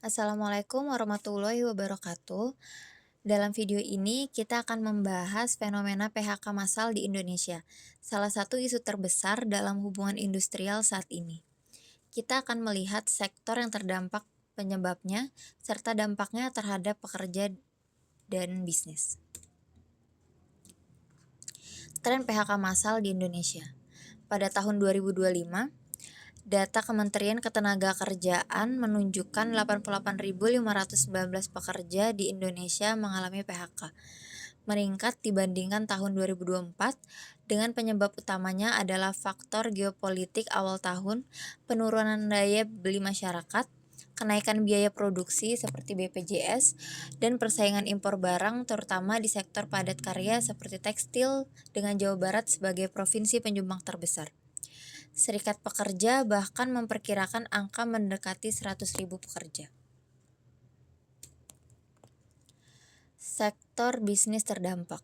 Assalamualaikum warahmatullahi wabarakatuh. Dalam video ini kita akan membahas fenomena PHK massal di Indonesia, salah satu isu terbesar dalam hubungan industrial saat ini. Kita akan melihat sektor yang terdampak, penyebabnya, serta dampaknya terhadap pekerja dan bisnis. Tren PHK massal di Indonesia. Pada tahun 2025, data Kementerian Ketenagakerjaan menunjukkan 88.519 pekerja di Indonesia mengalami PHK, meningkat dibandingkan tahun 2024 dengan penyebab utamanya adalah faktor geopolitik awal tahun, penurunan daya beli masyarakat, kenaikan biaya produksi seperti BPJS, dan persaingan impor barang terutama di sektor padat karya seperti tekstil dengan Jawa Barat sebagai provinsi penyumbang terbesar. Serikat Pekerja bahkan memperkirakan angka mendekati 100.000 pekerja. Sektor bisnis terdampak.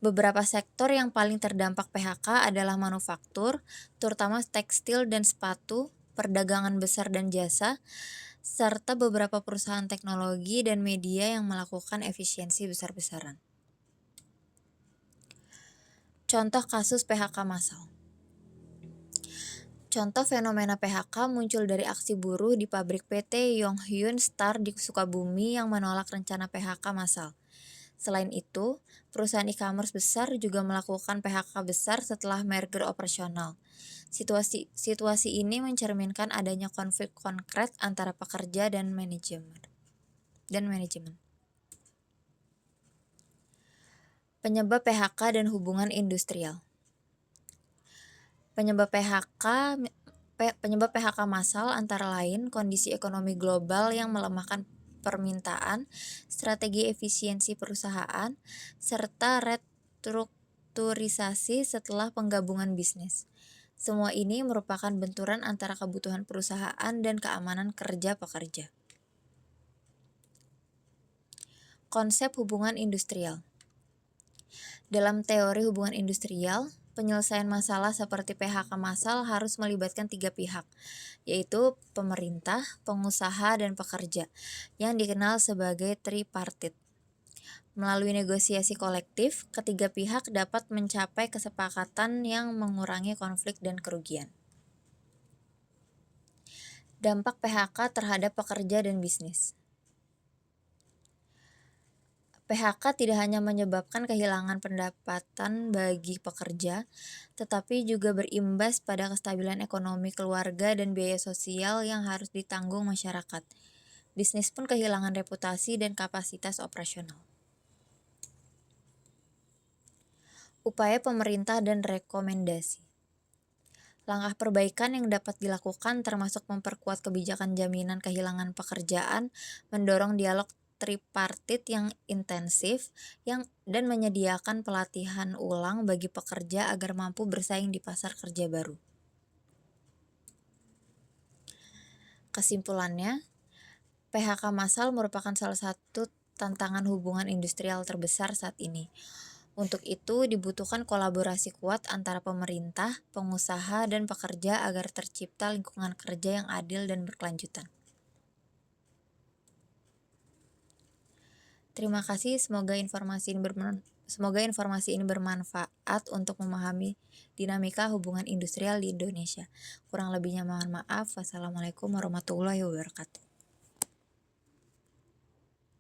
Beberapa sektor yang paling terdampak PHK adalah manufaktur, terutama tekstil dan sepatu, perdagangan besar dan jasa, serta beberapa perusahaan teknologi dan media yang melakukan efisiensi besar-besaran. Contoh kasus PHK massal. Contoh fenomena PHK muncul dari aksi buruh di pabrik PT Yonghyun Star di Sukabumi yang menolak rencana PHK massal. Selain itu, perusahaan e-commerce besar juga melakukan PHK besar setelah merger operasional. Situasi ini mencerminkan adanya konflik konkret antara pekerja dan manajemen. Penyebab PHK dan hubungan industrial. Penyebab PHK massal antara lain kondisi ekonomi global yang melemahkan permintaan, strategi efisiensi perusahaan, serta restrukturisasi setelah penggabungan bisnis. Semua ini merupakan benturan antara kebutuhan perusahaan dan keamanan kerja pekerja. Konsep hubungan industrial. Dalam teori hubungan industrial, penyelesaian masalah seperti PHK massal harus melibatkan 3 pihak, yaitu pemerintah, pengusaha, dan pekerja, yang dikenal sebagai tripartit. Melalui negosiasi kolektif, ketiga pihak dapat mencapai kesepakatan yang mengurangi konflik dan kerugian. Dampak PHK terhadap pekerja dan bisnis. PHK tidak hanya menyebabkan kehilangan pendapatan bagi pekerja, tetapi juga berimbas pada kestabilan ekonomi keluarga dan biaya sosial yang harus ditanggung masyarakat. Bisnis pun kehilangan reputasi dan kapasitas operasional. Upaya pemerintah dan rekomendasi. Langkah perbaikan yang dapat dilakukan termasuk memperkuat kebijakan jaminan kehilangan pekerjaan, mendorong dialog tripartit yang intensif, dan menyediakan pelatihan ulang bagi pekerja agar mampu bersaing di pasar kerja baru. Kesimpulannya, PHK massal merupakan salah satu tantangan hubungan industrial terbesar saat ini. Untuk itu dibutuhkan kolaborasi kuat antara pemerintah, pengusaha, dan pekerja agar tercipta lingkungan kerja yang adil dan berkelanjutan. Terima kasih, semoga informasi ini bermanfaat untuk memahami dinamika hubungan industrial di Indonesia. Kurang lebihnya mohon maaf. Wassalamualaikum warahmatullahi wabarakatuh.